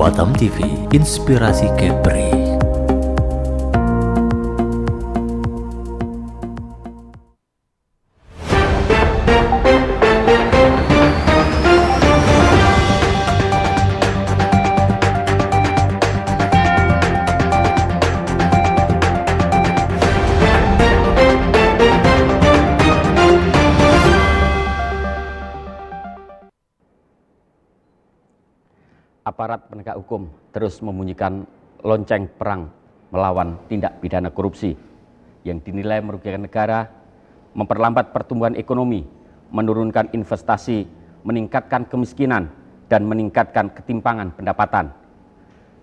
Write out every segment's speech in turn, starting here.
Batam TV, inspirasi Kepri. Aparat penegak hukum terus membunyikan lonceng perang melawan tindak pidana korupsi yang dinilai merugikan negara, memperlambat pertumbuhan ekonomi, menurunkan investasi, meningkatkan kemiskinan, dan meningkatkan ketimpangan pendapatan.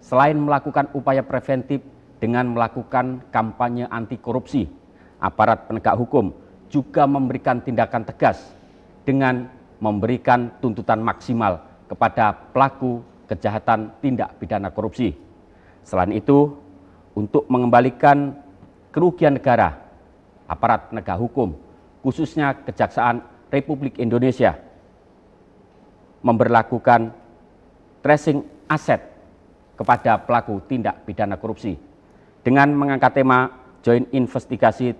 Selain melakukan upaya preventif dengan melakukan kampanye anti korupsi, aparat penegak hukum juga memberikan tindakan tegas dengan memberikan tuntutan maksimal kepada pelaku kejahatan tindak pidana korupsi. Selain itu, untuk mengembalikan kerugian negara, aparat penegak hukum, khususnya Kejaksaan Republik Indonesia, memberlakukan tracing aset kepada pelaku tindak pidana korupsi dengan mengangkat tema Joint Investigasi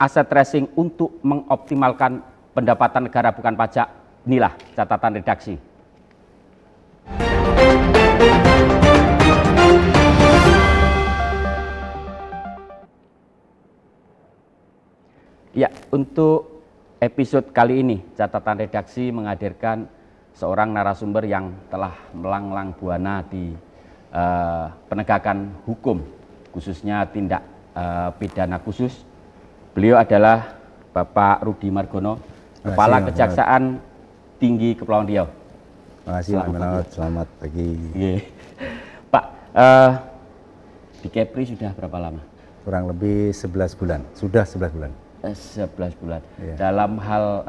Aset Tracing untuk mengoptimalkan pendapatan negara bukan pajak. Inilah catatan redaksi. Ya, untuk episode kali ini catatan redaksi menghadirkan seorang narasumber yang telah melanglang buana di penegakan hukum, khususnya tindak pidana khusus. Beliau adalah Bapak Rudi Margono, Kepala Kejaksaan Tinggi Kepulauan Riau. Terima kasih, selamat pagi. Pak, di Kepri sudah berapa lama? Kurang lebih 11 bulan, sudah 11 bulan. 11 bulan. Iya. Dalam hal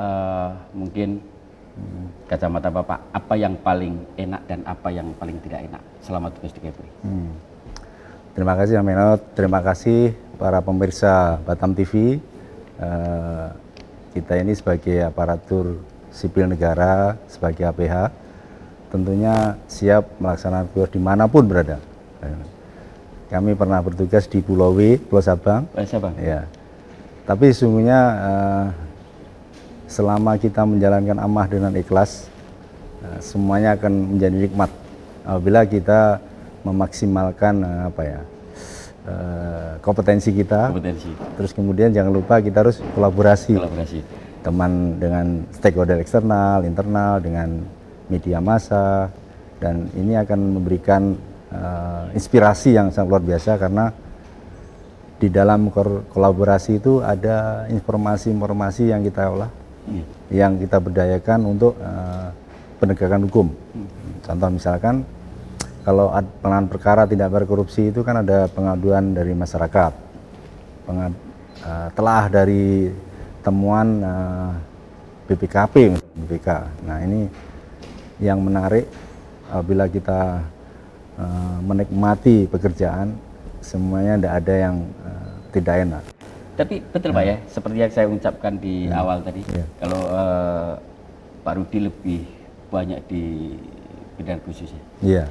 mungkin kacamata Bapak, apa yang paling enak dan apa yang paling tidak enak selama tugas di Kepri? Terima kasih Menot, terima kasih para pemirsa Batam TV. Kita ini sebagai aparatur sipil negara, sebagai APH, tentunya siap melaksanakan tugas dimanapun berada. Kami pernah bertugas di Pulau W, Pulau Sabang. Sabang. Ya. Tapi sesungguhnya selama kita menjalankan amanah dengan ikhlas, semuanya akan menjadi nikmat apabila kita memaksimalkan kompetensi kita. Terus kemudian jangan lupa kita harus kolaborasi. Teman dengan stakeholder eksternal, internal, dengan media massa, dan ini akan memberikan inspirasi yang sangat luar biasa karena di dalam kolaborasi itu ada informasi-informasi yang kita olah, yang kita berdayakan untuk penegakan hukum. Contoh misalkan, kalau penanganan perkara tindak pidana korupsi itu kan ada pengaduan dari masyarakat, telah dari temuan BPKP, BPK. Nah ini yang menarik bila kita menikmati pekerjaan, semuanya tidak ada yang tidak enak. Tapi betul Pak ya, seperti yang saya ucapkan di awal tadi, kalau Pak Rudi lebih banyak di bidang khusus ya? Iya.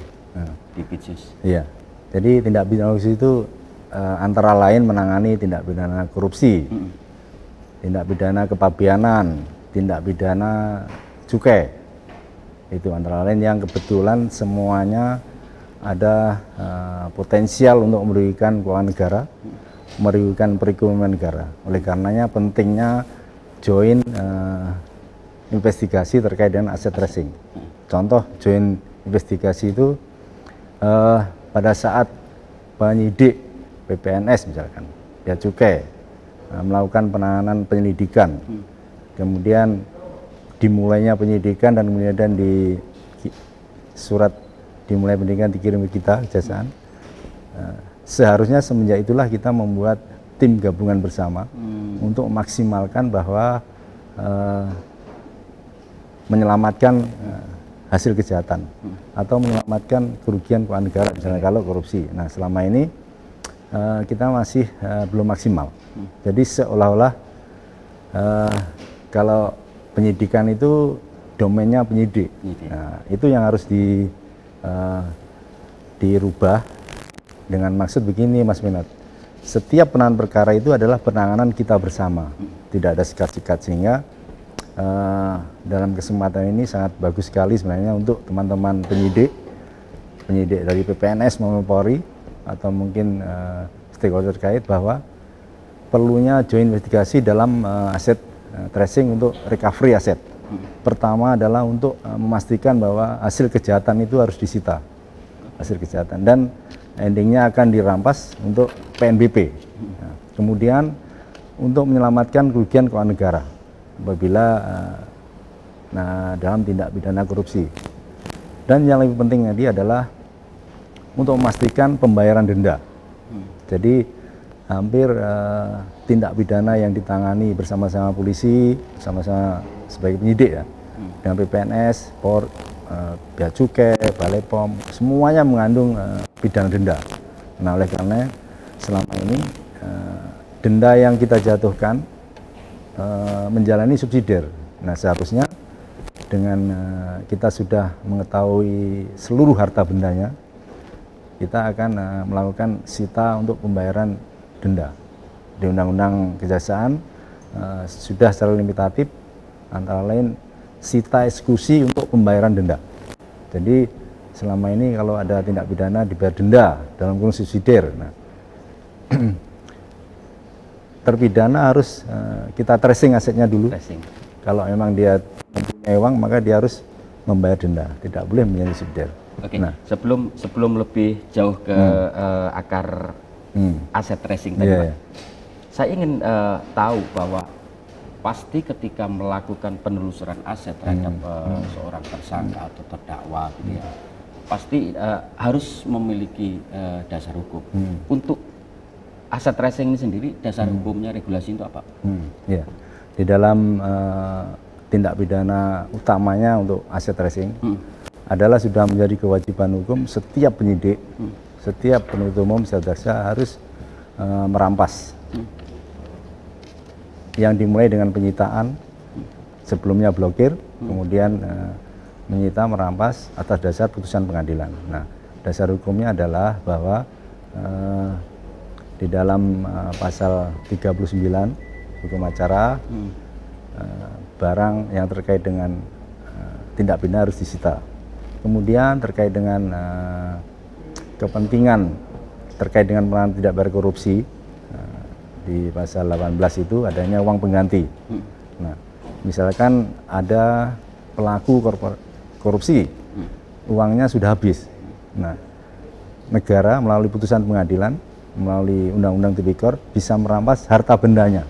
Di khusus. Iya. Jadi tindak pidana khusus itu antara lain menangani tindak pidana korupsi, tindak pidana kepabeanan, tindak pidana cukai. Itu antara lain yang kebetulan semuanya ada potensial untuk merugikan keuangan negara, merugikan perekonomian negara. Oleh karenanya pentingnya joint investigasi terkait dengan aset tracing. Contoh joint investigasi itu pada saat penyidik PPNS misalkan, Bea Cukai melakukan penanganan penyelidikan, kemudian dimulainya penyidikan dan kemudian di surat dimulai pendidikan dikirim ke kita kejaksaan. Seharusnya semenjak itulah kita membuat tim gabungan bersama untuk memaksimalkan bahwa menyelamatkan hasil kejahatan atau menyelamatkan kerugian keuangan negara misalnya kalau korupsi. Nah selama ini kita masih belum maksimal. Jadi seolah-olah kalau penyidikan itu domainnya penyidik. Nah, itu yang harus dirubah dengan maksud begini, Mas Minot. Setiap penanganan perkara itu adalah penanganan kita bersama, tidak ada sikat-sikat, sehingga dalam kesempatan ini sangat bagus sekali sebenarnya untuk teman-teman penyidik dari PPNS maupun Polri atau mungkin stakeholder terkait bahwa perlunya joint investigasi dalam aset tracing untuk recovery aset. Pertama adalah untuk memastikan bahwa hasil kejahatan itu harus disita, hasil kejahatan, dan endingnya akan dirampas untuk PNBP. Nah, kemudian untuk menyelamatkan kerugian keuangan negara apabila dalam tindak pidana korupsi. Dan yang lebih penting tadi adalah untuk memastikan pembayaran denda. Jadi hampir tindak pidana yang ditangani bersama-sama polisi, bersama-sama sebagai penyidik ya, dengan PPNS, Bea Cukai, Balai POM, semuanya mengandung pidana denda. Nah, oleh karena selama ini denda yang kita jatuhkan menjalani subsidiar. Nah, seharusnya dengan kita sudah mengetahui seluruh harta bendanya, kita akan melakukan sita untuk pembayaran denda. Di Undang-Undang Kejaksaan sudah secara limitatif antara lain sita eksekusi untuk pembayaran denda. Jadi selama ini kalau ada tindak pidana dibayar denda dalam kurung subsidiar, nah, terpidana harus kita tracing asetnya dulu. Kalau memang dia mempunyai uang, maka dia harus membayar denda, tidak boleh menjadi subsidiar. Oke. Nah, sebelum lebih jauh ke akar aset tracing tadi, Pak, saya ingin tahu bahwa pasti ketika melakukan penelusuran aset terhadap seorang tersangka atau terdakwa, gitu ya, pasti harus memiliki dasar hukum. Untuk aset tracing ini sendiri, dasar hukumnya, regulasi itu apa? Ya, di dalam tindak pidana utamanya untuk aset tracing adalah sudah menjadi kewajiban hukum setiap penyidik, setiap penuntut umum, jaksa harus merampas. Yang dimulai dengan penyitaan, sebelumnya blokir, kemudian menyita, merampas atas dasar putusan pengadilan. Nah, dasar hukumnya adalah bahwa di dalam pasal 39 hukum acara, barang yang terkait dengan tindak pidana harus disita. Kemudian terkait dengan kepentingan terkait dengan penanganan tindak pidana korupsi, di pasal 18 itu adanya uang pengganti. Nah, misalkan ada pelaku korupsi, uangnya sudah habis. Nah, negara melalui putusan pengadilan, melalui Undang-Undang Tipikor bisa merampas harta bendanya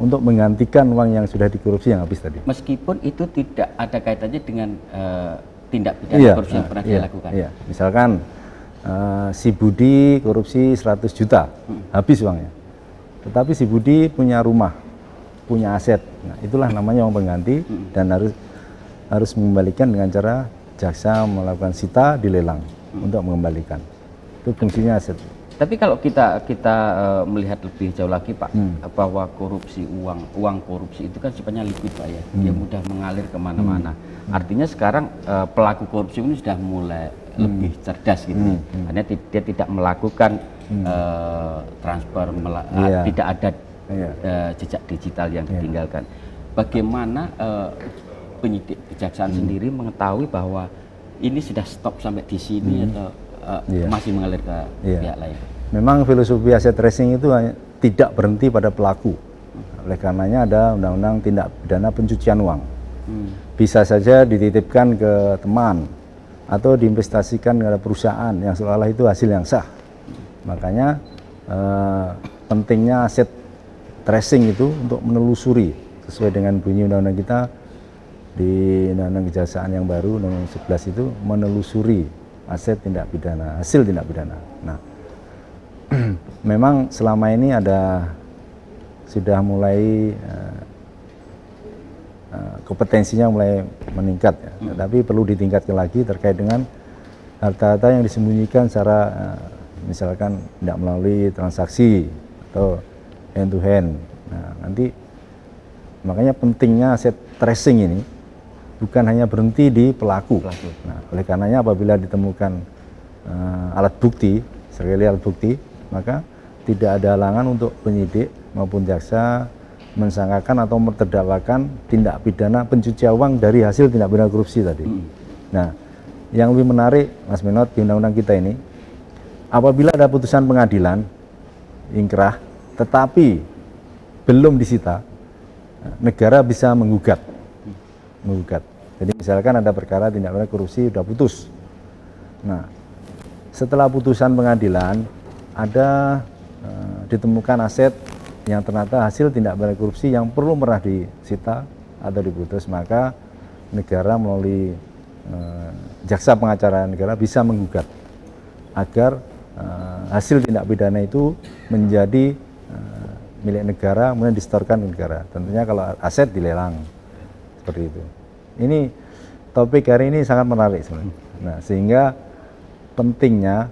untuk menggantikan uang yang sudah dikorupsi yang habis tadi. Meskipun itu tidak ada kaitannya dengan tindak pidana korupsi yang pernah dilakukan. Iya. Misalkan si Budi korupsi 100 juta, habis uangnya. Tetapi si Budi punya rumah, punya aset. Nah, itulah namanya uang pengganti, dan harus mengembalikan dengan cara jaksa melakukan sita, dilelang untuk mengembalikan. Itu fungsinya aset. Tapi kalau kita melihat lebih jauh lagi, Pak, bahwa korupsi uang korupsi itu kan sifatnya liquid, Pak, ya, dia mudah mengalir kemana-mana. Artinya sekarang pelaku korupsi ini sudah mulai lebih cerdas gitu. Hanya dia tidak melakukan transfer, tidak ada jejak digital yang ditinggalkan. Bagaimana penyidik kejaksaan sendiri mengetahui bahwa ini sudah stop sampai di sini atau masih mengalir ke pihak lain? Memang filosofi aset tracing itu tidak berhenti pada pelaku. Oleh karenanya ada Undang-Undang Tindak Pidana Pencucian Uang. Bisa saja dititipkan ke teman atau diinvestasikan kepada perusahaan yang seolah-olah itu hasil yang sah. Makanya pentingnya aset tracing itu untuk menelusuri sesuai dengan bunyi undang-undang kita di Undang-Undang Kejaksaan yang baru, Undang-Undang 11 itu menelusuri aset tindak pidana, hasil tindak pidana. Nah, memang selama ini sudah mulai kompetensinya mulai meningkat, ya. Tapi perlu ditingkatkan lagi terkait dengan harta-harta yang disembunyikan secara misalkan tidak melalui transaksi atau hand to hand. Nah, nanti makanya pentingnya aset tracing ini bukan hanya berhenti di pelaku. Nah, oleh karenanya apabila ditemukan alat bukti, sekali alat bukti, maka tidak ada halangan untuk penyidik maupun jaksa mensangkakan atau menterdakwakan tindak pidana pencucian uang dari hasil tindak pidana korupsi tadi. Nah, yang lebih menarik, Mas Menot, di undang-undang kita ini, apabila ada putusan pengadilan ingkrah, tetapi belum disita, negara bisa menggugat. Jadi misalkan ada perkara tindak pidana korupsi sudah putus. Nah, setelah putusan pengadilan ada ditemukan aset yang ternyata hasil tindak pidana korupsi yang perlu pernah disita atau diputus, maka negara melalui jaksa pengacara negara bisa menggugat agar hasil tindak pidana itu menjadi milik negara, kemudian disetorkan ke negara. Tentunya kalau aset dilelang seperti itu. Ini topik hari ini sangat menarik sebenarnya. Nah, sehingga pentingnya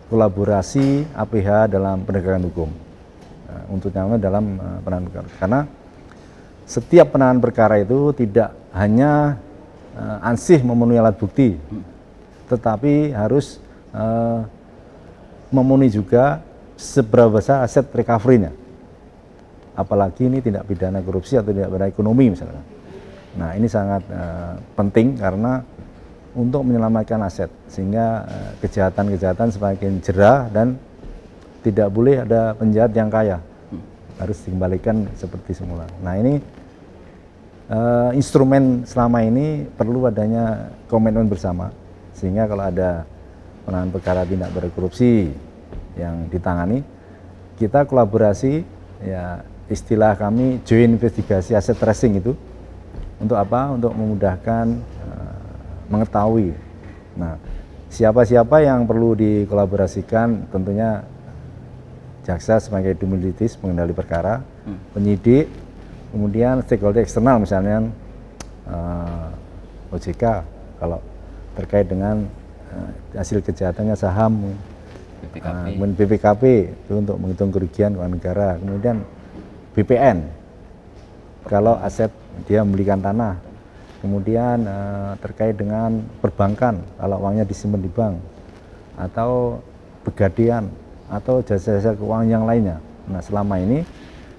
kolaborasi APH dalam penegakan hukum, untuk nyaman dalam penanganan perkara. Karena setiap penanganan perkara itu tidak hanya ansih memenuhi alat bukti, tetapi harus memenuhi juga seberapa besar aset recovery-nya. Apalagi ini tindak pidana korupsi atau tindak pidana ekonomi misalnya. Nah, ini sangat penting karena untuk menyelamatkan aset, sehingga kejahatan-kejahatan semakin jerah dan tidak boleh ada penjahat yang kaya, harus dikembalikan seperti semula. Nah, ini instrumen selama ini perlu adanya komitmen bersama, sehingga kalau ada penanganan perkara tindak pidana korupsi yang ditangani, kita kolaborasi, ya istilah kami joint investigasi asset tracing itu, untuk apa? Untuk memudahkan mengetahui. Nah, siapa-siapa yang perlu dikolaborasikan, tentunya jaksa sebagai dumilitis pengendali perkara, penyidik, kemudian stakeholder eksternal misalnya OJK kalau terkait dengan hasil kejahatannya saham, kemudian BPKP itu untuk menghitung kerugian keuangan negara, kemudian BPN kalau aset dia membelikan tanah, kemudian terkait dengan perbankan kalau uangnya disimpan di bank, atau pegadaian atau jasa-jasa keuangan yang lainnya. Nah, selama ini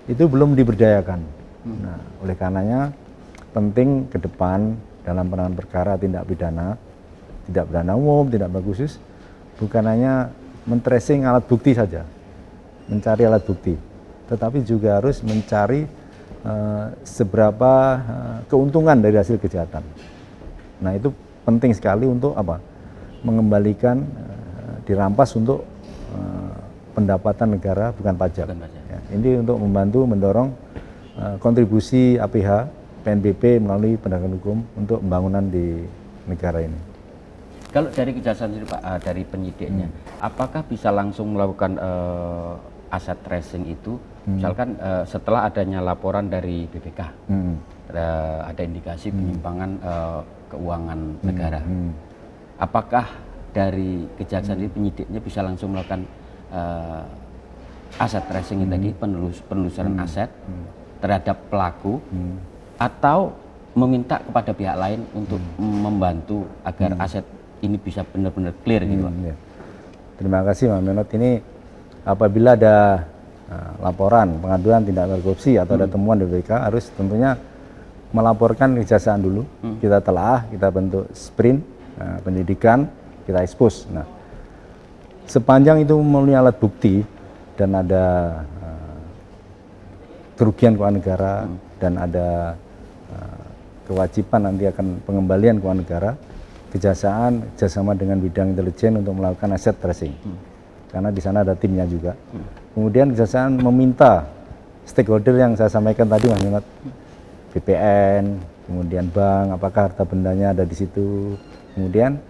itu belum diberdayakan. Nah, oleh karenanya penting ke depan dalam penanganan perkara tindak pidana umum, tindak pidana khusus, bukan hanya men-tracing alat bukti saja, mencari alat bukti, tetapi juga harus mencari seberapa keuntungan dari hasil kejahatan. Nah, itu penting sekali untuk apa? Mengembalikan, dirampas untuk pendapatan negara, bukan pajak. Ya, ini untuk membantu mendorong kontribusi APH, PNBP melalui penegakan hukum untuk pembangunan di negara ini. Kalau dari kejaksaan sendiri Pak, dari penyidiknya, apakah bisa langsung melakukan aset tracing itu? Misalkan setelah adanya laporan dari BPK, ada indikasi penyimpangan keuangan negara. Apakah dari kejaksaan sendiri penyidiknya bisa langsung melakukan aset tracing tadi, penelusuran aset terhadap pelaku, atau meminta kepada pihak lain untuk membantu agar aset ini bisa benar-benar clear gitu? Ya. Terima kasih Mas Menot. Ini apabila ada laporan pengaduan tindak pidana korupsi atau ada temuan di BPK, harus tentunya melaporkan kejaksaan dulu. Kita telah, kita bentuk sprint penyidikan, kita expose. Nah, sepanjang itu memenuhi alat bukti dan ada kerugian keuangan negara dan ada kewajiban nanti akan pengembalian keuangan negara, kejaksaan kerjasama dengan bidang intelijen untuk melakukan aset tracing, karena di sana ada timnya juga. Kemudian kejaksaan meminta stakeholder yang saya sampaikan tadi, Mas Menot, BPN, kemudian bank, apakah harta bendanya ada di situ. Kemudian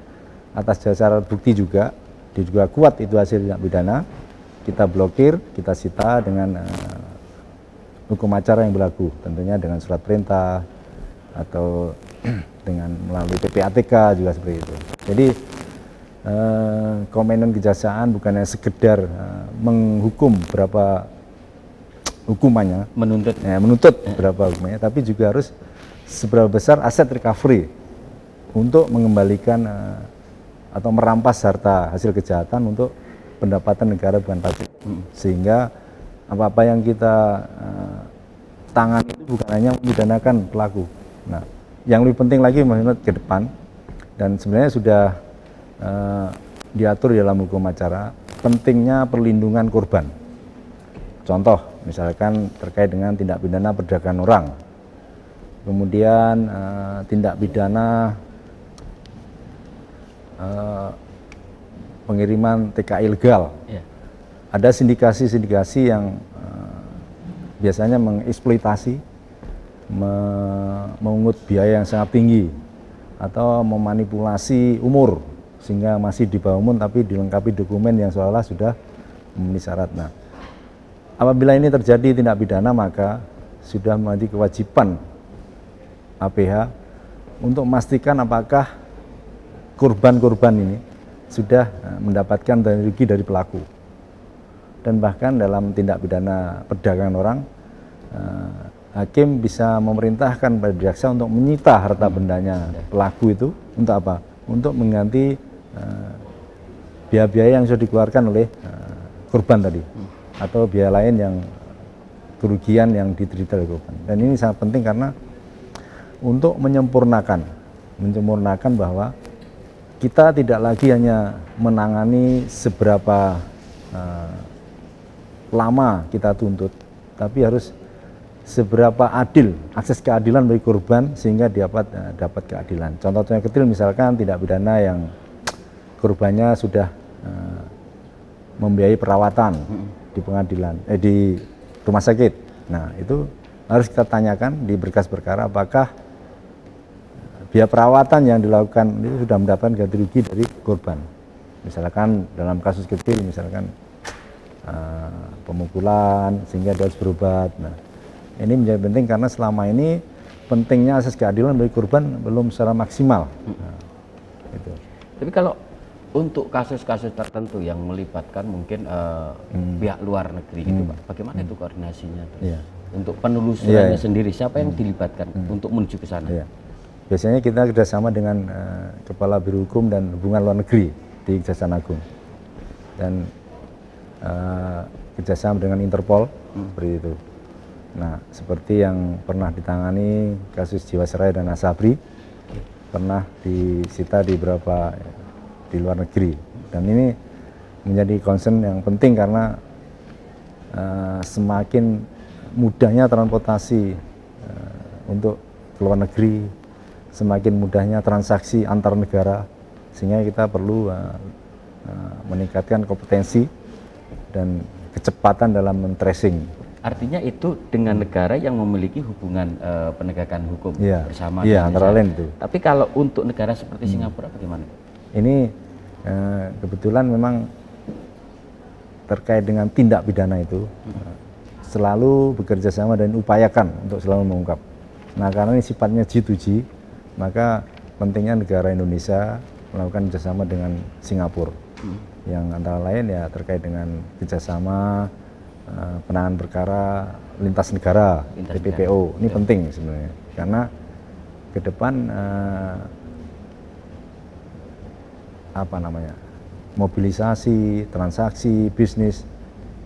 atas dasar bukti juga, dia juga kuat itu hasil tindak pidana, kita blokir, kita sita dengan hukum acara yang berlaku, tentunya dengan surat perintah atau dengan melalui PPATK juga seperti itu. Jadi komitmen kejaksaan bukannya sekedar menghukum berapa hukumannya, menuntut berapa hukumannya, tapi juga harus seberapa besar aset recovery untuk mengembalikan atau merampas harta hasil kejahatan untuk pendapatan negara bukan pajak. Sehingga apa-apa yang kita tangani itu bukan hanya memidanakan pelaku. Nah, yang lebih penting lagi menurut ke depan, dan sebenarnya sudah diatur dalam hukum acara, pentingnya perlindungan korban. Contoh, misalkan terkait dengan tindak pidana perdagangan orang, kemudian tindak pidana pengiriman TKI ilegal. Ada sindikasi-sindikasi yang biasanya mengeksploitasi, mengungut biaya yang sangat tinggi, atau memanipulasi umur sehingga masih di bawah umur tapi dilengkapi dokumen yang seolah-olah sudah memenuhi syarat. Nah, apabila ini terjadi tindak pidana, maka sudah menjadi kewajiban APH untuk memastikan apakah korban-korban ini sudah mendapatkan ganti rugi dari pelaku. Dan bahkan dalam tindak pidana perdagangan orang, hakim bisa memerintahkan pada jaksa untuk menyita harta bendanya pelaku itu untuk apa? Untuk mengganti biaya-biaya yang sudah dikeluarkan oleh korban tadi, atau biaya lain yang kerugian yang diterita oleh korban. Dan ini sangat penting karena untuk menyempurnakan bahwa kita tidak lagi hanya menangani seberapa lama kita tuntut, tapi harus seberapa adil akses keadilan bagi korban sehingga dapat keadilan. Contohnya kecil, misalkan tindak pidana yang korbannya sudah membiayai perawatan di pengadilan, di rumah sakit. Nah, itu harus kita tanyakan di berkas perkara apakah biaya perawatan yang dilakukan itu sudah mendapatkan ganti rugi dari korban. Misalkan dalam kasus kecil, misalkan pemukulan sehingga dia harus berobat. Nah, ini menjadi penting karena selama ini pentingnya akses keadilan bagi korban belum secara maksimal. Nah, gitu. Tapi kalau untuk kasus-kasus tertentu yang melibatkan mungkin pihak luar negeri gitu Pak, bagaimana itu koordinasinya? Untuk penelusurannya sendiri, siapa yang dilibatkan untuk menuju ke sana? Biasanya kita kerjasama dengan Kepala Biro Hukum dan Hubungan Luar Negeri di Kejaksaan Agung, dan kerjasama dengan Interpol, seperti itu. Nah, seperti yang pernah ditangani kasus Jiwasraya dan Asabri, pernah disita di beberapa di luar negeri, dan ini menjadi concern yang penting karena semakin mudahnya transportasi untuk ke luar negeri, semakin mudahnya transaksi antar negara, sehingga kita perlu meningkatkan kompetensi dan kecepatan dalam men-tracing. Artinya itu dengan negara yang memiliki hubungan penegakan hukum bersama. Iya, antara lain itu. Tapi kalau untuk negara seperti Singapura bagaimana? Ini kebetulan memang terkait dengan tindak pidana itu selalu bekerja sama dan upayakan untuk selalu mengungkap. Nah, karena ini sifatnya G2G, maka pentingnya negara Indonesia melakukan kerjasama dengan Singapura, yang antara lain ya terkait dengan kerjasama penanganan perkara lintas negara, TPPO. Ini penting sebenarnya, karena ke depan mobilisasi, transaksi, bisnis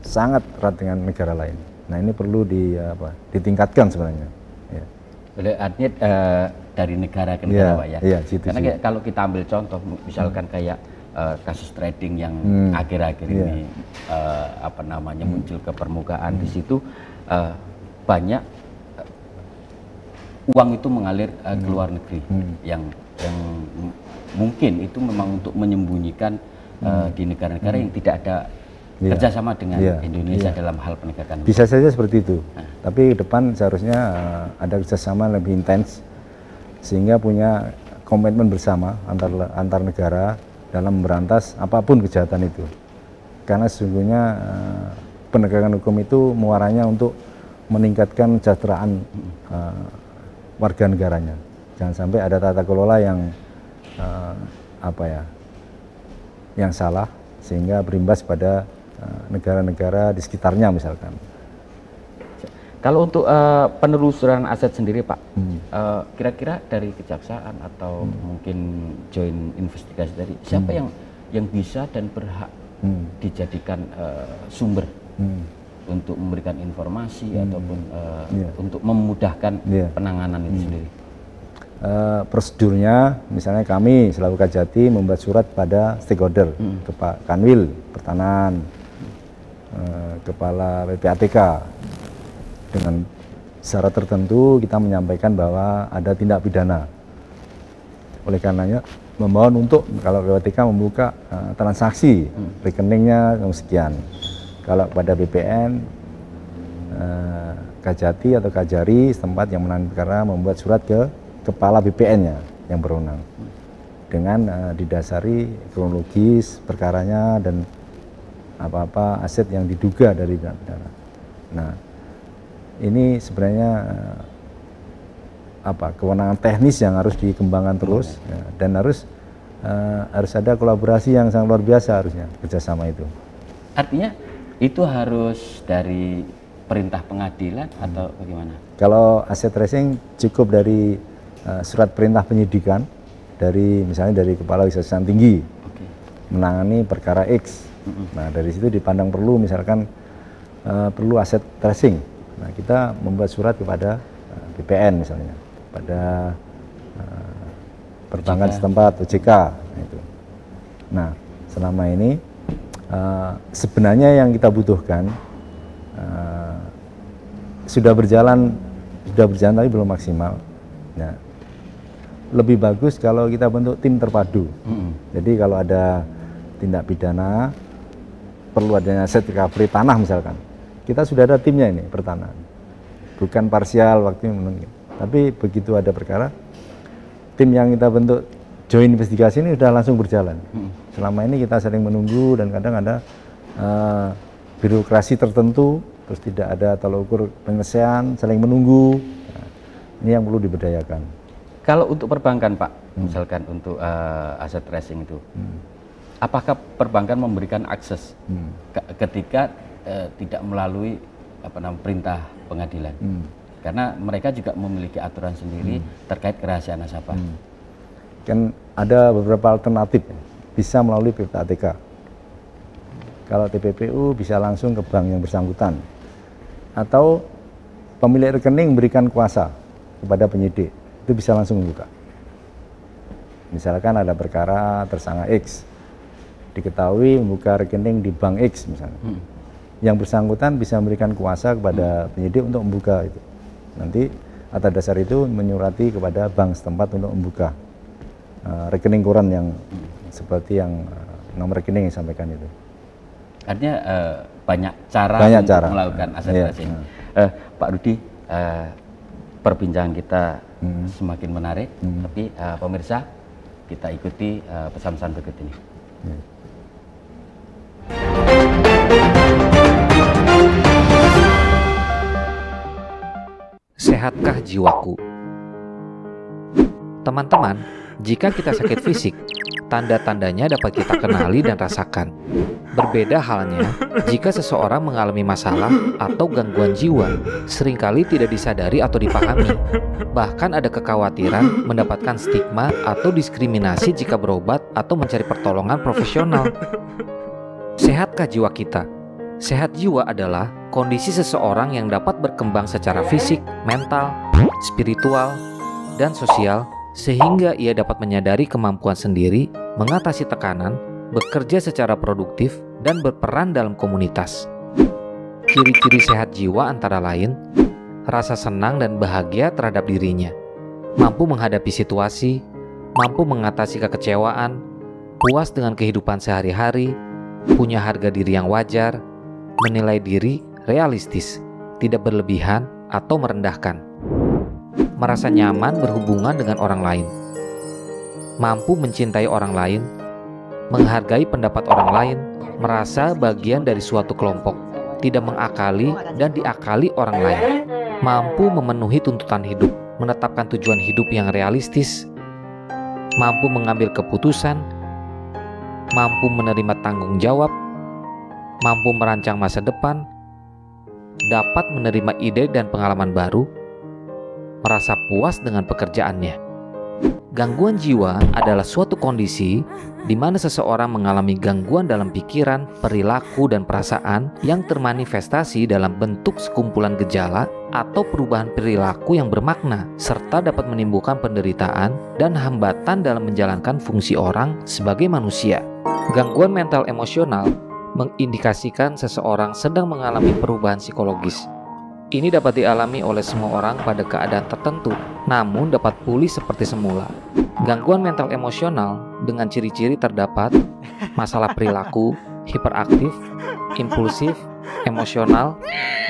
sangat erat dengan negara lain. Nah, ini perlu ditingkatkan sebenarnya. Artinya dari negara ke negara, Pak, ya. Karena kalau kita ambil contoh, misalkan kayak kasus trading yang akhir-akhir ini muncul ke permukaan, di situ banyak uang itu mengalir ke luar negeri, yang mungkin itu memang untuk menyembunyikan di negara-negara yang tidak ada kerjasama dengan Indonesia dalam hal penegakan hukum. Bisa saja seperti itu, tapi ke depan seharusnya ada kerjasama lebih intens sehingga punya komitmen bersama antar negara dalam memberantas apapun kejahatan itu. Karena sesungguhnya penegakan hukum itu muaranya untuk meningkatkan kesejahteraan warga negaranya. Jangan sampai ada tata kelola yang yang salah sehingga berimbas pada negara-negara di sekitarnya misalkan. Kalau untuk penelusuran aset sendiri Pak, kira-kira dari kejaksaan atau mungkin joint investigasi tadi, siapa yang bisa dan berhak dijadikan sumber untuk memberikan informasi ataupun untuk memudahkan penanganan itu sendiri? Prosedurnya, misalnya kami selaku Kajati membuat surat pada stakeholder, ke Pak Kanwil Pertanahan, Kepala PPATK, dengan syarat tertentu kita menyampaikan bahwa ada tindak pidana. Oleh karenanya memohon untuk kalau PPATK membuka transaksi rekeningnya sekian. Kalau pada BPN, Kajati atau Kajari setempat yang menangani perkara membuat surat ke kepala BPN-nya yang berwenang dengan didasari kronologis perkaranya dan apa-apa aset yang diduga dari pidana. Nah, ini sebenarnya kewenangan teknis yang harus dikembangkan terus dan harus ada kolaborasi yang sangat luar biasa harusnya kerjasama itu. Artinya itu harus dari perintah pengadilan atau bagaimana? Kalau aset tracing cukup dari surat perintah penyidikan dari misalnya dari Kepala Kejaksaan Tinggi menangani perkara X. Nah dari situ dipandang perlu misalkan perlu aset tracing. Nah, kita membuat surat kepada BPN misalnya, pada perbankan setempat, OJK. Nah, selama ini sebenarnya yang kita butuhkan sudah berjalan tapi belum maksimal. Nah, lebih bagus kalau kita bentuk tim terpadu. Jadi kalau ada tindak pidana, perlu adanya aset recovery tanah misalkan. Kita sudah ada timnya ini pertanahan, bukan parsial waktu menunggu. Tapi begitu ada perkara, tim yang kita bentuk joint investigasi ini sudah langsung berjalan. Selama ini kita sering menunggu dan kadang ada birokrasi tertentu, terus tidak ada tolak ukur penyelesaian, saling menunggu. Nah, ini yang perlu diberdayakan. Kalau untuk perbankan Pak, misalkan untuk aset tracing itu, apakah perbankan memberikan akses ketika tidak melalui perintah pengadilan? Karena mereka juga memiliki aturan sendiri terkait kerahasiaan nasabah. Kan ada beberapa alternatif, bisa melalui PPATK. Kalau TPPU bisa langsung ke bank yang bersangkutan, atau pemilik rekening memberikan kuasa kepada penyidik, itu bisa langsung membuka. Misalkan ada perkara tersangka X, diketahui membuka rekening di bank X misalnya. Yang bersangkutan bisa memberikan kuasa kepada penyidik untuk membuka itu. Nanti atas dasar itu menyurati kepada bank setempat untuk membuka rekening koran yang seperti yang nomor rekening yang disampaikan itu. Artinya banyak cara untuk melakukan aset tracing. Pak Rudi, perbincangan kita semakin menarik, tapi pemirsa kita ikuti pesan-pesan berikut ini. Sehatkah jiwaku? Teman-teman, jika kita sakit fisik, tanda-tandanya dapat kita kenali dan rasakan. Berbeda halnya jika seseorang mengalami masalah atau gangguan jiwa, seringkali tidak disadari atau dipahami. Bahkan ada kekhawatiran mendapatkan stigma atau diskriminasi jika berobat atau mencari pertolongan profesional. Sehatkah jiwa kita? Sehat jiwa adalah kondisi seseorang yang dapat berkembang secara fisik, mental, spiritual, dan sosial, sehingga ia dapat menyadari kemampuan sendiri, mengatasi tekanan, bekerja secara produktif, dan berperan dalam komunitas. Ciri-ciri sehat jiwa antara lain, rasa senang dan bahagia terhadap dirinya, mampu menghadapi situasi, mampu mengatasi kekecewaan, puas dengan kehidupan sehari-hari, punya harga diri yang wajar, menilai diri realistis, tidak berlebihan atau merendahkan, merasa nyaman berhubungan dengan orang lain, mampu mencintai orang lain, menghargai pendapat orang lain, merasa bagian dari suatu kelompok, tidak mengakali dan diakali orang lain, mampu memenuhi tuntutan hidup, menetapkan tujuan hidup yang realistis, mampu mengambil keputusan, mampu menerima tanggung jawab, mampu merancang masa depan, dapat menerima ide dan pengalaman baru, merasa puas dengan pekerjaannya. Gangguan jiwa adalah suatu kondisi di mana seseorang mengalami gangguan dalam pikiran, perilaku, dan perasaan yang termanifestasi dalam bentuk sekumpulan gejala atau perubahan perilaku yang bermakna, serta dapat menimbulkan penderitaan dan hambatan dalam menjalankan fungsi orang sebagai manusia. Gangguan mental emosional mengindikasikan seseorang sedang mengalami perubahan psikologis. Ini dapat dialami oleh semua orang pada keadaan tertentu, namun dapat pulih seperti semula. Gangguan mental emosional dengan ciri-ciri terdapat masalah perilaku, hiperaktif, impulsif, emosional,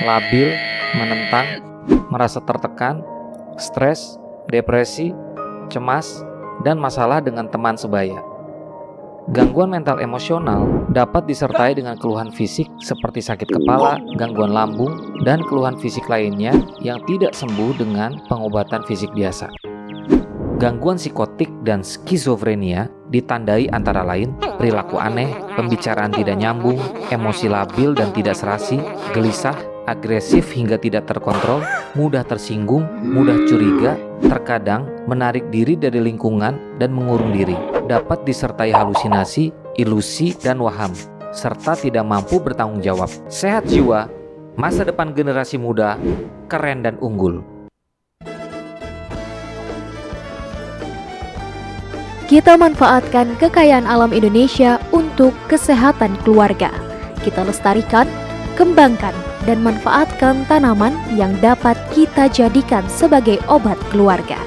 labil, menentang, merasa tertekan, stres, depresi, cemas, dan masalah dengan teman sebaya. Gangguan mental emosional dapat disertai dengan keluhan fisik seperti sakit kepala, gangguan lambung, dan keluhan fisik lainnya yang tidak sembuh dengan pengobatan fisik biasa. Gangguan psikotik dan skizofrenia ditandai antara lain perilaku aneh, pembicaraan tidak nyambung, emosi labil dan tidak serasi, gelisah, agresif hingga tidak terkontrol, mudah tersinggung, mudah curiga, terkadang menarik diri dari lingkungan dan mengurung diri. Dapat disertai halusinasi, ilusi, dan waham, serta tidak mampu bertanggung jawab. Sehat jiwa, masa depan generasi muda, keren dan unggul. Kita manfaatkan kekayaan alam Indonesia untuk kesehatan keluarga. Kita lestarikan, kembangkan, dan manfaatkan tanaman yang dapat kita jadikan sebagai obat keluarga.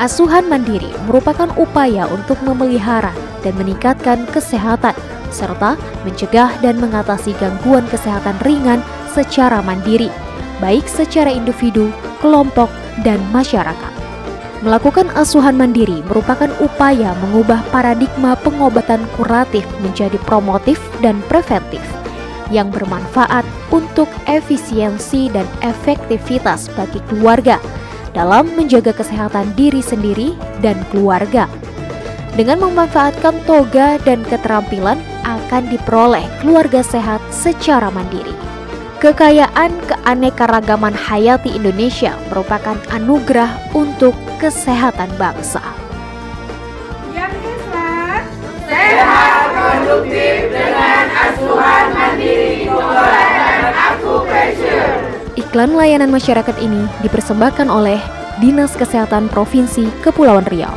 Asuhan mandiri merupakan upaya untuk memelihara dan meningkatkan kesehatan, serta mencegah dan mengatasi gangguan kesehatan ringan secara mandiri, baik secara individu, kelompok, dan masyarakat. Melakukan asuhan mandiri merupakan upaya mengubah paradigma pengobatan kuratif menjadi promotif dan preventif, yang bermanfaat untuk efisiensi dan efektivitas bagi keluarga dalam menjaga kesehatan diri sendiri dan keluarga. Dengan memanfaatkan toga dan keterampilan akan diperoleh keluarga sehat secara mandiri. Kekayaan keanekaragaman hayati Indonesia merupakan anugerah untuk kesehatan bangsa. Yang Islam sehat produktif dengan asuhan mandiri Tunggal dan Akupressure. Iklan layanan masyarakat ini dipersembahkan oleh Dinas Kesehatan Provinsi Kepulauan Riau.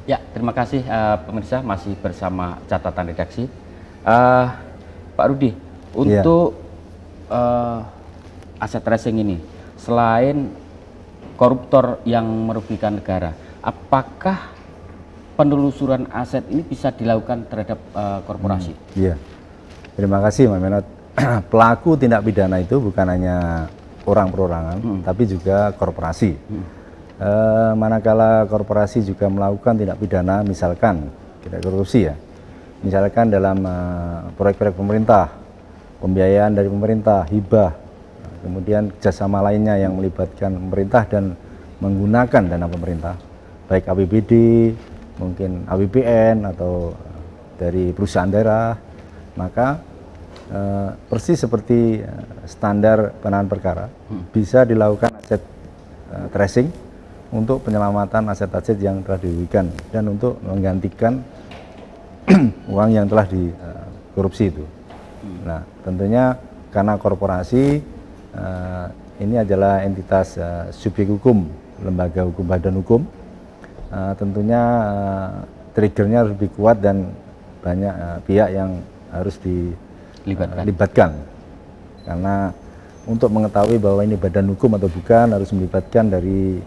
Ya, terima kasih pemirsa, masih bersama catatan redaksi. Pak Rudi, untuk aset tracing ini, selain koruptor yang merugikan negara, apakah penelusuran aset ini bisa dilakukan terhadap korporasi? Iya, terima kasih Mas Menot. Pelaku tindak pidana itu bukan hanya orang perorangan, tapi juga korporasi. Manakala korporasi juga melakukan tindak pidana, misalkan tidak korupsi ya, misalkan dalam proyek-proyek pemerintah, pembiayaan dari pemerintah, hibah, kemudian kerjasama lainnya yang melibatkan pemerintah dan menggunakan dana pemerintah, baik APBD, mungkin APBN atau dari perusahaan daerah, maka persis seperti standar penanganan perkara, bisa dilakukan aset tracing untuk penyelamatan aset-aset yang telah dirugikan dan untuk menggantikan uang yang telah dikorupsi itu. Nah, tentunya karena korporasi ini adalah entitas subjek hukum, lembaga hukum, badan hukum, tentunya triggernya harus lebih kuat dan banyak pihak yang harus dilibatkan. Karena untuk mengetahui bahwa ini badan hukum atau bukan harus melibatkan dari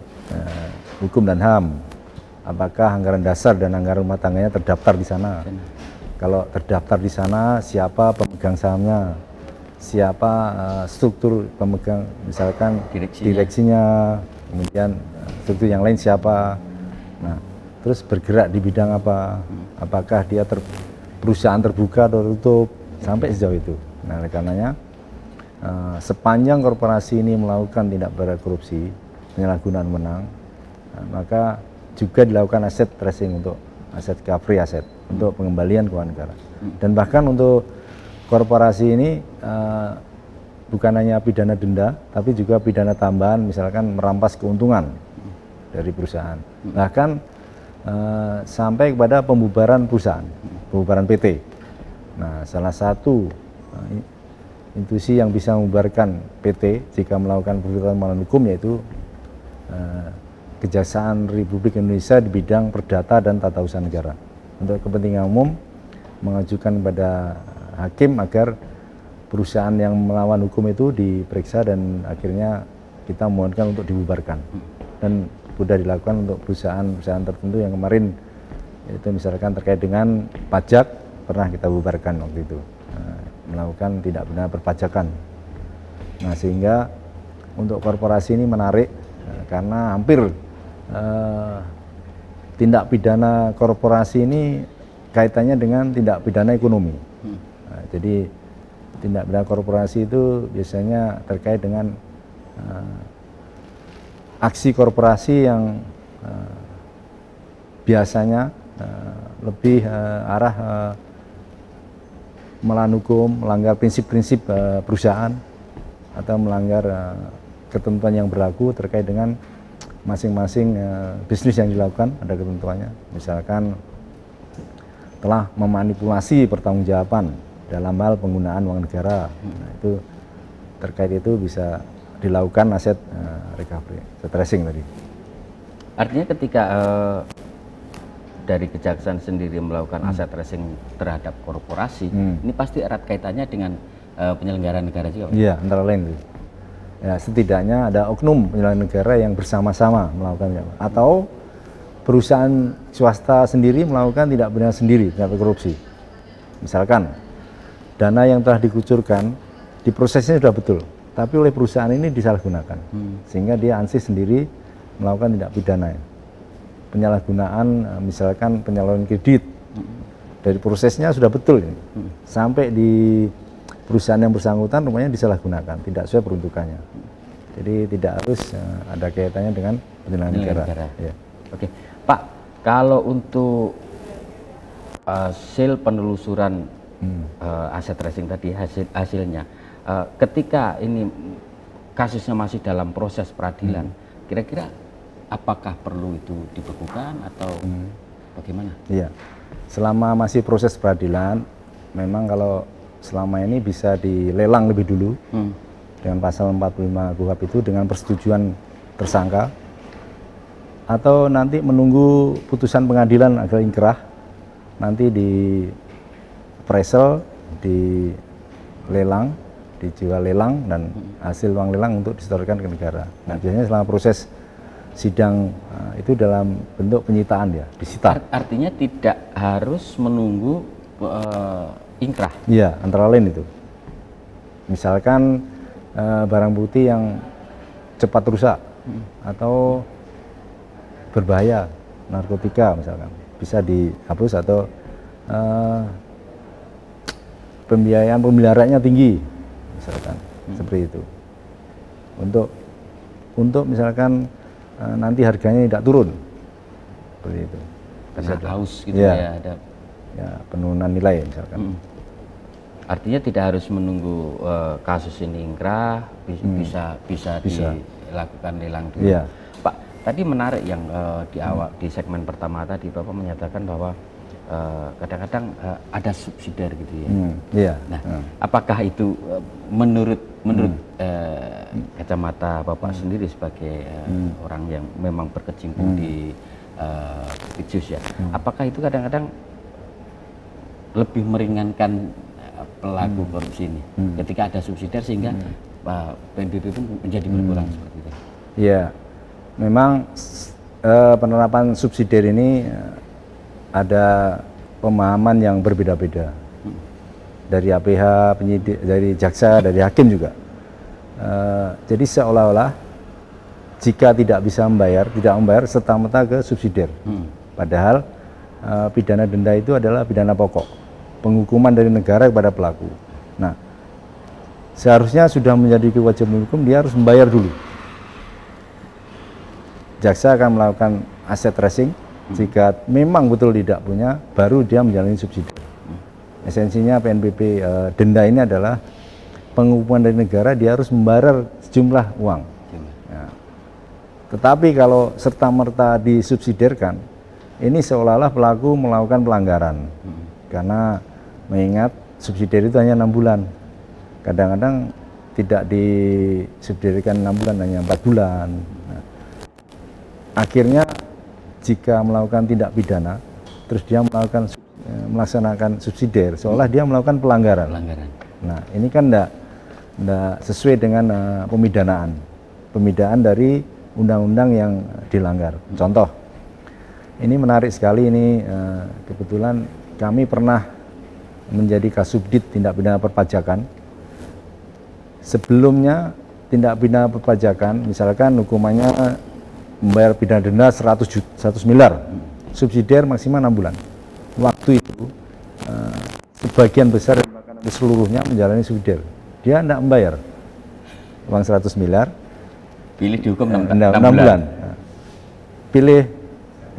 hukum dan HAM. Apakah anggaran dasar dan anggaran rumah tangganya terdaftar di sana? Kalau terdaftar di sana, siapa pemegang sahamnya? Siapa struktur pemegang, misalkan direksinya, kemudian struktur yang lain siapa? Nah, terus bergerak di bidang apa? Apakah dia perusahaan terbuka atau tutup? Sampai sejauh itu. Nah, oleh karenanya sepanjang korporasi ini melakukan tindak pidana korupsi, penyalahgunaan wewenang, maka juga dilakukan aset tracing untuk aset recovery aset untuk pengembalian keuangan negara. Dan bahkan untuk korporasi ini bukan hanya pidana denda, tapi juga pidana tambahan, misalkan merampas keuntungan dari perusahaan. Bahkan sampai kepada pembubaran perusahaan, pembubaran PT. Nah, salah satu institusi yang bisa membubarkan PT jika melakukan perbuatan melawan hukum yaitu Kejaksaan Republik Indonesia di bidang perdata dan tata usaha negara. Untuk kepentingan umum mengajukan kepada hakim agar perusahaan yang melawan hukum itu diperiksa dan akhirnya kita mohonkan untuk dibubarkan. Dan sudah dilakukan untuk perusahaan-perusahaan tertentu yang kemarin itu misalkan terkait dengan pajak pernah kita bubarkan waktu itu, melakukan tidak benar perpajakan. Nah, sehingga untuk korporasi ini menarik karena hampir tindak pidana korporasi ini kaitannya dengan tindak pidana ekonomi. Nah, jadi tindak pidana korporasi itu biasanya terkait dengan aksi korporasi yang biasanya lebih arah melawan hukum, melanggar prinsip-prinsip perusahaan atau melanggar ketentuan yang berlaku terkait dengan masing-masing bisnis yang dilakukan, ada ketentuannya. Misalkan telah memanipulasi pertanggungjawaban dalam hal penggunaan uang negara. Nah, itu terkait itu bisa dilakukan aset recovery, aset tracing tadi. Artinya ketika dari kejaksaan sendiri melakukan aset tracing terhadap korporasi, ini pasti erat kaitannya dengan penyelenggaraan negara juga. Iya, antara lain. Ya, setidaknya ada oknum penyelenggara negara yang bersama-sama melakukan, atau perusahaan swasta sendiri melakukan tidak benar sendiri, tindak korupsi. Misalkan dana yang telah dikucurkan diprosesnya sudah betul, tapi oleh perusahaan ini disalahgunakan, sehingga dia ansih sendiri melakukan tindak pidana. Penyalahgunaan, misalkan penyaluran kredit, dari prosesnya sudah betul ini, sampai di perusahaan yang bersangkutan rumahnya disalahgunakan, tidak sesuai peruntukannya. Jadi tidak harus ada kaitannya dengan penyelenggara negara. Ya. Oke, Pak, kalau untuk hasil penelusuran aset tracing tadi, hasilnya, ketika ini kasusnya masih dalam proses peradilan, kira-kira apakah perlu itu dibekukan atau bagaimana? Iya, selama masih proses peradilan, memang kalau selama ini bisa dilelang lebih dulu dengan pasal 45 KUHP itu dengan persetujuan tersangka, atau nanti menunggu putusan pengadilan agar ingkrah, nanti di appraisal, dilelang, dijual lelang, dan hasil uang lelang untuk disetorkan ke negara. Nah, biasanya selama proses sidang itu dalam bentuk penyitaan, ya, disita. Artinya tidak harus menunggu ingkrah? Iya, antara lain itu. Misalkan barang bukti yang cepat rusak atau berbahaya, narkotika misalkan, bisa dihapus, atau pembiayaan pemeliharaannya tinggi, misalkan, seperti itu. Untuk misalkan nanti harganya tidak turun, seperti itu. Karena haus gitu ya, ada penurunan nilai misalkan. Artinya tidak harus menunggu kasus ini ingkrah, bisa dilakukan lelang dulu. Iya. Pak, tadi menarik yang di awal, di segmen pertama tadi Bapak menyatakan bahwa kadang-kadang ada subsidiar gitu ya. Iya. Nah, apakah itu menurut kacamata Bapak sendiri sebagai orang yang memang berkecimpung di Pitsus ya, apakah itu kadang-kadang lebih meringankan pelaku korupsi ini ketika ada subsidiar sehingga PNBP pun menjadi berkurang seperti itu? Iya, memang penerapan subsidiar ini ada pemahaman yang berbeda-beda dari APH, penyidik, dari jaksa, dari hakim juga. Jadi seolah-olah jika tidak bisa membayar, tidak membayar serta-merta ke subsidiar. Padahal pidana denda itu adalah pidana pokok, penghukuman dari negara kepada pelaku. Nah, seharusnya sudah menjadi kewajiban hukum, dia harus membayar dulu. jaksa akan melakukan aset tracing. Jika memang betul tidak punya, baru dia menjalani subsidi. Esensinya PNBP denda ini adalah penghukuman dari negara, dia harus membayar sejumlah uang. Nah, tetapi kalau serta-merta disubsidiarkan, ini seolah-olah pelaku melakukan pelanggaran. Karena mengingat subsidiar itu hanya 6 bulan. Kadang-kadang tidak disubsidiarkan 6 bulan, hanya 4 bulan. Nah, akhirnya jika melakukan tindak pidana, terus dia melaksanakan subsidiar, seolah dia melakukan pelanggaran. Nah, ini kan tidak sesuai dengan pemidanaan dari undang-undang yang dilanggar. Contoh, ini menarik sekali, ini kebetulan kami pernah menjadi Kasubdit tindak pidana perpajakan. Sebelumnya tindak pidana perpajakan, misalkan hukumannya membayar pidana denda 100 miliar, subsidiar maksimal 6 bulan. Waktu itu sebagian besar bahkan seluruhnya menjalani subsidiar. Dia tidak membayar uang 100 miliar, pilih dihukum 6 bulan. Pilih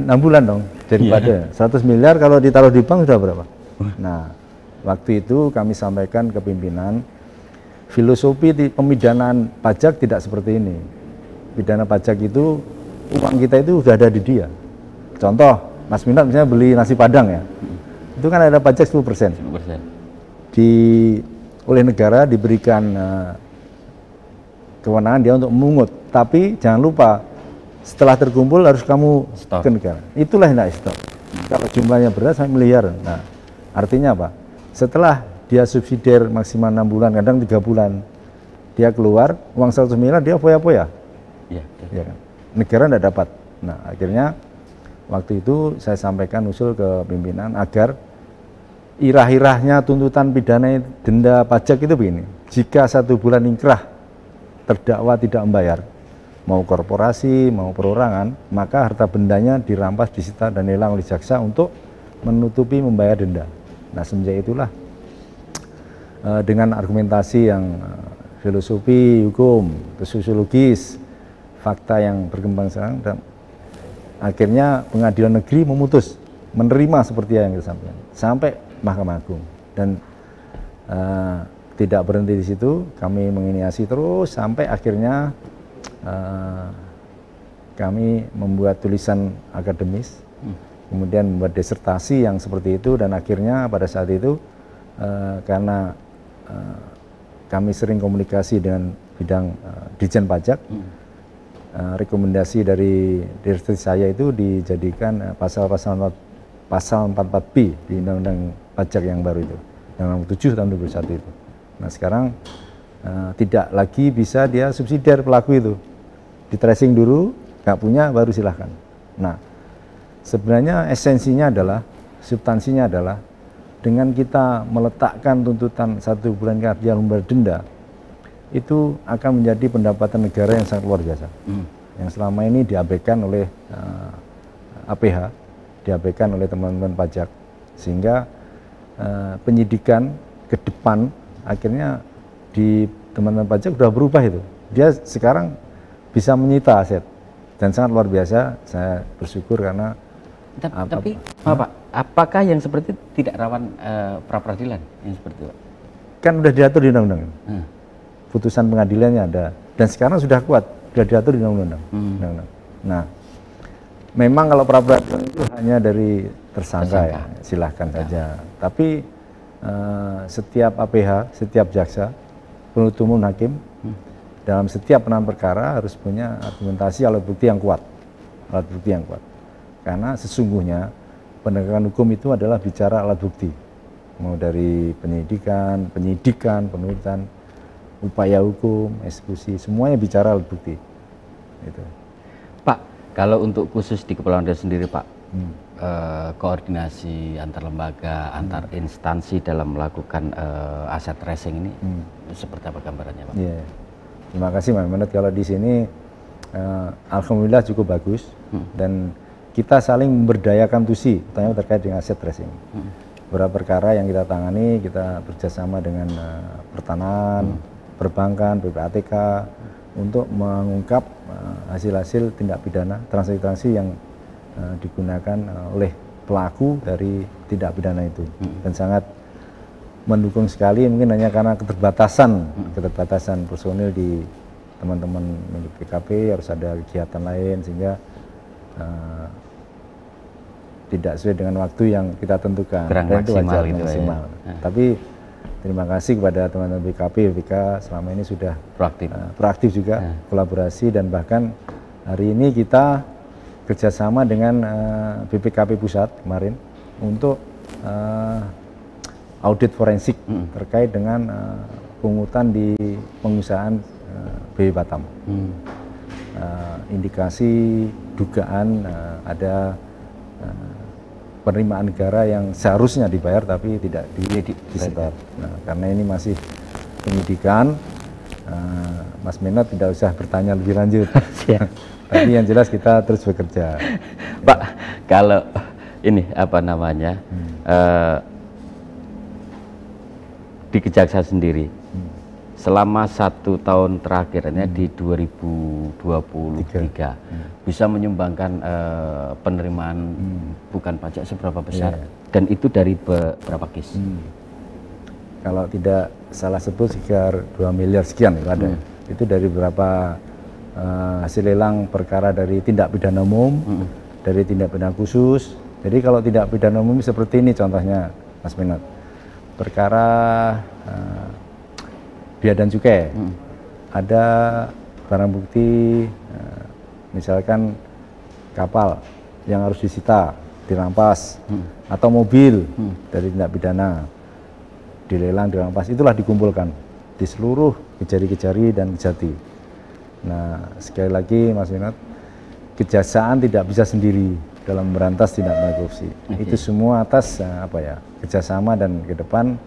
6 bulan dong, daripada 100 miliar kalau ditaruh di bank sudah berapa? Nah, waktu itu kami sampaikan ke pimpinan, filosofi di pemidanaan pajak tidak seperti ini. Pidana pajak itu, uang kita itu sudah ada di dia. Contoh, Mas Minat misalnya beli nasi Padang ya, itu kan ada pajak 10%. Oleh negara diberikan kewenangan dia untuk memungut, tapi jangan lupa setelah terkumpul harus kamu ke negara. Itulah yang stop. Kalau jumlahnya berat sampai miliar. Nah, artinya apa? Setelah dia subsidiar maksimal 6 bulan, kadang 3 bulan, dia keluar uang 100 miliar, dia foya-foya. Ya kan? Negara tidak dapat. Nah, akhirnya waktu itu saya sampaikan usul ke pimpinan agar irah-irahnya tuntutan pidana denda pajak itu begini. Jika 1 bulan ingkrah terdakwa tidak membayar, mau korporasi, mau perorangan, maka harta bendanya dirampas, disita dan hilang oleh jaksa untuk menutupi membayar denda. Nah, semenjak itulah dengan argumentasi yang filosofi hukum, sosiologis, fakta yang berkembang sekarang, dan akhirnya pengadilan negeri memutus menerima seperti yang kita sampaikan sampai Mahkamah Agung, dan tidak berhenti di situ, kami menginisiasi terus sampai akhirnya kami membuat tulisan akademis, kemudian membuat disertasi yang seperti itu, dan akhirnya pada saat itu karena kami sering komunikasi dengan bidang Ditjen Pajak, rekomendasi dari disertasi saya itu dijadikan pasal 44B di Undang-Undang Pajak yang baru itu, Undang-Undang 7 tahun 2001 itu. Nah, sekarang tidak lagi bisa dia subsidiar pelaku itu, di tracing dulu, nggak punya baru silahkan. Nah, sebenarnya esensinya adalah, substansinya adalah dengan kita meletakkan tuntutan 1 bulan kerja membayar denda, itu akan menjadi pendapatan negara yang sangat luar biasa, yang selama ini diabaikan oleh APH, diabaikan oleh teman-teman pajak, sehingga penyidikan ke depan akhirnya di teman-teman pajak sudah berubah itu. Dia sekarang bisa menyita aset dan sangat luar biasa. Saya bersyukur karena tapi Pak, apakah yang seperti itu tidak rawan pra peradilan yang seperti itu? Kan sudah diatur di undang-undang. Putusan pengadilannya ada, dan sekarang sudah kuat, sudah diatur di undang-undang. Nah, memang kalau pra peradilan itu hanya dari tersangka. Ya, silahkan saja. Tapi setiap APH, setiap jaksa, penuntut umum, hakim, dalam setiap penanganan perkara harus punya argumentasi alat bukti yang kuat, karena sesungguhnya penegakan hukum itu adalah bicara alat bukti, mau dari penyidikan, penuntutan, upaya hukum, eksekusi, semuanya bicara alat bukti. Gitu. Pak, kalau untuk khusus di Kepulauan Riau sendiri, Pak, koordinasi antar lembaga, antar instansi dalam melakukan aset tracing ini seperti apa gambarannya, Pak? Yeah. Terima kasih, Mas Menurut. Kalau di sini alhamdulillah cukup bagus, dan kita saling memberdayakan TUSI, terutama terkait dengan aset tracing. Beberapa perkara yang kita tangani, kita bekerjasama dengan pertanahan, perbankan, PPATK untuk mengungkap hasil-hasil tindak pidana, transaksi-transaksi yang digunakan oleh pelaku dari tindak pidana itu. Dan sangat mendukung sekali, mungkin hanya karena keterbatasan personil di teman-teman di PKP, harus ada kegiatan lain sehingga tidak sesuai dengan waktu yang kita tentukan. Kurang dan itu wajar, gitu maksimal. ya. Tapi terima kasih kepada teman-teman BKP, BPK selama ini sudah proaktif juga, kolaborasi, dan bahkan hari ini kita kerjasama dengan BPKP Pusat kemarin untuk audit forensik terkait dengan pungutan di pengusahaan BW Batam. Indikasi dugaan ada penerimaan negara yang seharusnya dibayar tapi tidak disebar. Nah, karena ini masih penyidikan, Mas Menot tidak usah bertanya lebih lanjut. Tapi yang jelas kita terus bekerja. Pak, kalau ini apa namanya di Kejaksaan sendiri selama 1 tahun terakhirnya di 2023 bisa menyumbangkan penerimaan bukan pajak seberapa besar, dan itu dari berapa case? Kalau tidak salah sebut sekitar 2 miliar sekian itu ada. Itu dari beberapa hasil lelang perkara dari tindak pidana umum, dari tindak pidana khusus. Jadi kalau tindak pidana umum seperti ini contohnya, Mas Menot, perkara bea dan cukai, ada barang bukti, misalkan kapal yang harus disita, dirampas, atau mobil dari tindak pidana dilelang, dirampas, itulah dikumpulkan di seluruh Kejari-Kejari dan Kejati. Nah, sekali lagi Mas Menot, Kejaksaan tidak bisa sendiri dalam memberantas tindak pidana korupsi. Itu semua atas kerjasama, dan ke depan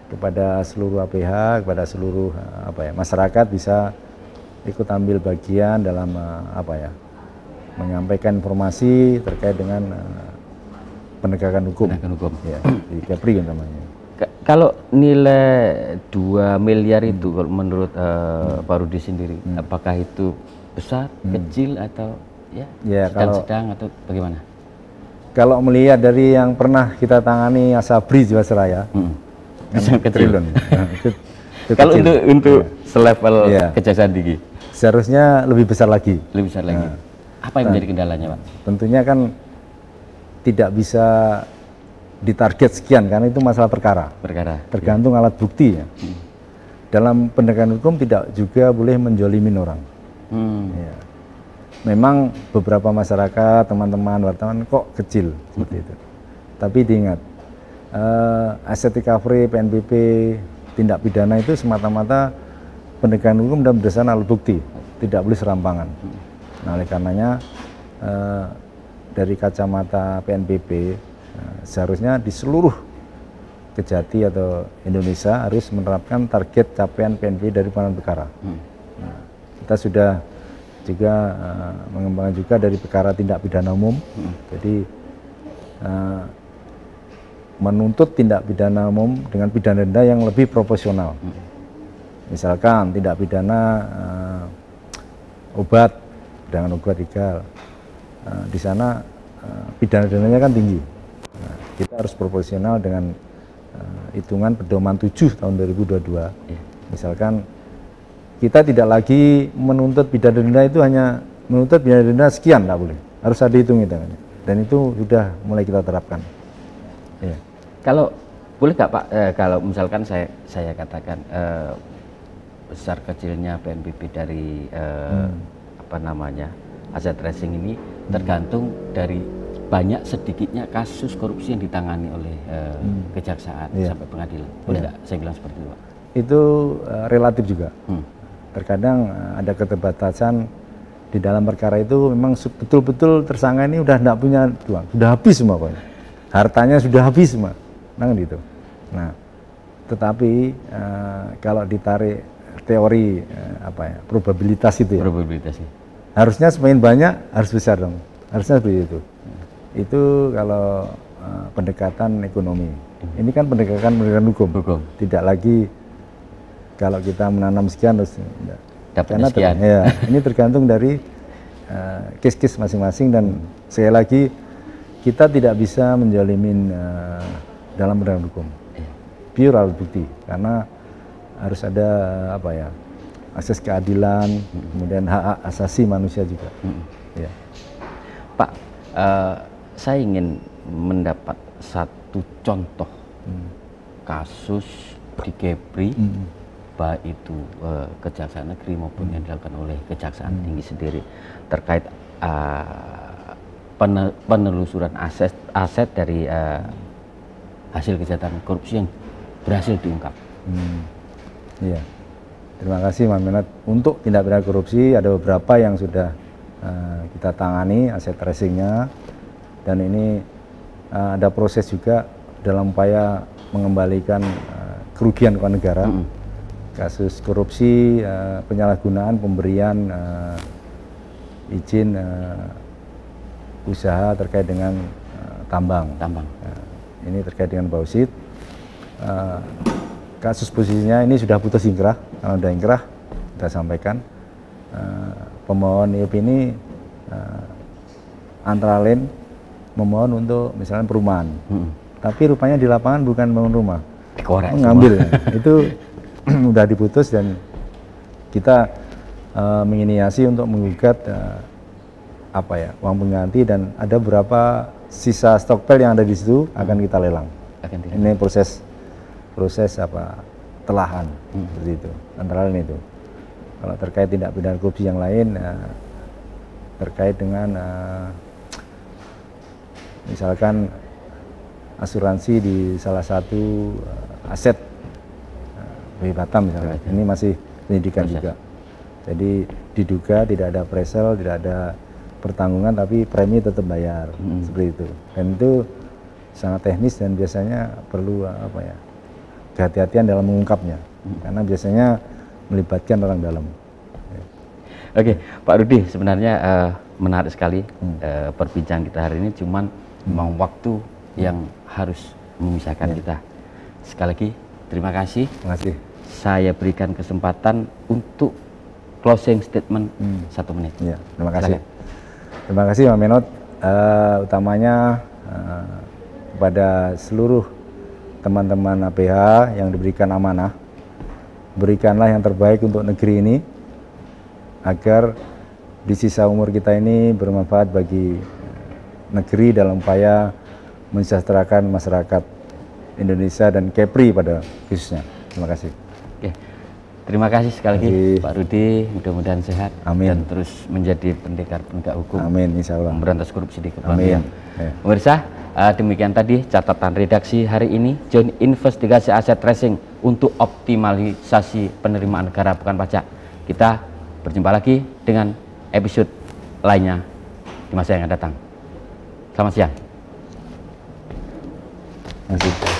kepada seluruh pihak, kepada seluruh masyarakat bisa ikut ambil bagian dalam menyampaikan informasi terkait dengan penegakan hukum. Ya, di Kepri namanya. Kalau nilai 2 miliar itu menurut Pak Rudi sendiri, apakah itu besar, kecil, atau sedang atau bagaimana? Kalau melihat dari yang pernah kita tangani Asabri Jiwasraya, bisa kecil. Kalau kecil. untuk selevel Kejaksaan tinggi, seharusnya lebih besar lagi. Lebih besar lagi. Apa yang menjadi kendalanya, Pak? Tentunya kan tidak bisa ditarget sekian, karena itu masalah perkara. Tergantung alat bukti ya. Dalam penegakan hukum tidak juga boleh menjolimin orang. Ya. Memang beberapa masyarakat, teman-teman wartawan kok kecil seperti itu. Tapi diingat, aset recovery, PNBP, tindak pidana itu semata-mata penegakan hukum dan berdasarkan alat bukti, tidak boleh serampangan. Nah, oleh karenanya dari kacamata PNBP, seharusnya di seluruh Kejati atau Indonesia harus menerapkan target capaian PNBP dari penanganan perkara. Nah, kita sudah juga mengembangkan juga dari perkara tindak pidana umum. Jadi menuntut tindak pidana umum dengan pidana denda yang lebih proporsional. Misalkan tindak pidana obat dengan obat ilegal, di sana pidana dendanya kan tinggi. Nah, kita harus proporsional dengan hitungan pedoman 7 tahun 2022. Misalkan kita tidak lagi menuntut pidana denda itu hanya menuntut pidana denda sekian, tidak boleh. Harus ada hitung-hitungannya. Dan itu sudah mulai kita terapkan. Ya. Kalau boleh nggak Pak, kalau misalkan saya katakan besar kecilnya PNBP dari aset tracing ini tergantung dari banyak sedikitnya kasus korupsi yang ditangani oleh Kejaksaan sampai pengadilan. Boleh nggak saya bilang seperti itu, Pak? Itu relatif juga. Terkadang ada keterbatasan di dalam perkara itu, memang betul-betul tersangka ini udah tidak punya uang, sudah habis semua pokoknya. Hartanya sudah habis semua. Nah, gitu. Nah, tetapi kalau ditarik teori probabilitas itu ya. Probabilitasnya. Harusnya semakin banyak harus besar dong. Harusnya seperti itu. Itu kalau pendekatan ekonomi. Ini kan pendekatan hukum. Tidak lagi kalau kita menanam sekian terus dapatnya sekian. Ya, ini tergantung dari case-case masing-masing, dan sekali lagi kita tidak bisa menjalimin dalam penegakan hukum pure alat bukti, karena harus ada akses keadilan, kemudian hak asasi manusia juga. Ya. Pak, saya ingin mendapat satu contoh kasus di Kepri, baik itu Kejaksaan Negeri maupun yang dilakukan oleh Kejaksaan Tinggi sendiri terkait penelusuran aset dari hasil kejahatan korupsi yang berhasil diungkap. Iya, terima kasih Mas Menat. Untuk tindak pidana korupsi ada beberapa yang sudah kita tangani aset tracingnya, dan ini ada proses juga dalam upaya mengembalikan kerugian keuangan negara. Kasus korupsi, penyalahgunaan pemberian izin usaha terkait dengan tambang. Ini terkait dengan bauxit. Kasus posisinya ini sudah putus ingkrah. Kalau sudah ingkrah, kita sampaikan pemohon IUP ini antara lain memohon untuk misalnya perumahan, tapi rupanya di lapangan bukan bangun rumah, mengambil. Itu sudah diputus, dan kita menginisiasi untuk menggugat uang pengganti, dan ada beberapa sisa stockpile yang ada di situ akan kita lelang. Ini proses telahan seperti itu, antara lain itu. Kalau terkait tindak pidana korupsi yang lain, terkait dengan misalkan asuransi di salah satu aset BI Batam misalnya, ini masih penyidikan juga. Jadi diduga tidak ada appraisal, tidak ada pertanggungan, tapi premi tetap bayar, seperti itu. Dan itu sangat teknis dan biasanya perlu kehati-hatian dalam mengungkapnya, karena biasanya melibatkan orang dalam. Oke, Pak Rudi, sebenarnya menarik sekali perbincangan kita hari ini, cuman memang waktu yang harus memisahkan kita. Sekali lagi, terima kasih. Terima kasih. Saya berikan kesempatan untuk closing statement 1 menit. Ya, terima kasih. Terima kasih Pak Menot. Utamanya kepada seluruh teman-teman APH yang diberikan amanah, berikanlah yang terbaik untuk negeri ini, agar di sisa umur kita ini bermanfaat bagi negeri dalam upaya mensejahterakan masyarakat Indonesia dan Kepri pada khususnya. Terima kasih. Oke. Terima kasih sekali lagi Pak Rudi, mudah-mudahan sehat. Amin. Dan terus menjadi pendekar penegak hukum. Amin, insya Allah. Memberantas korupsi di Kepulauan. Amin. Pemirsa, demikian tadi catatan redaksi hari ini, Joint Investigasi Aset Tracing untuk optimalisasi penerimaan negara bukan pajak. Kita berjumpa lagi dengan episode lainnya di masa yang akan datang. Selamat siang. Terima kasih.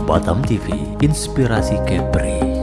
Batam TV, inspirasi Kepri.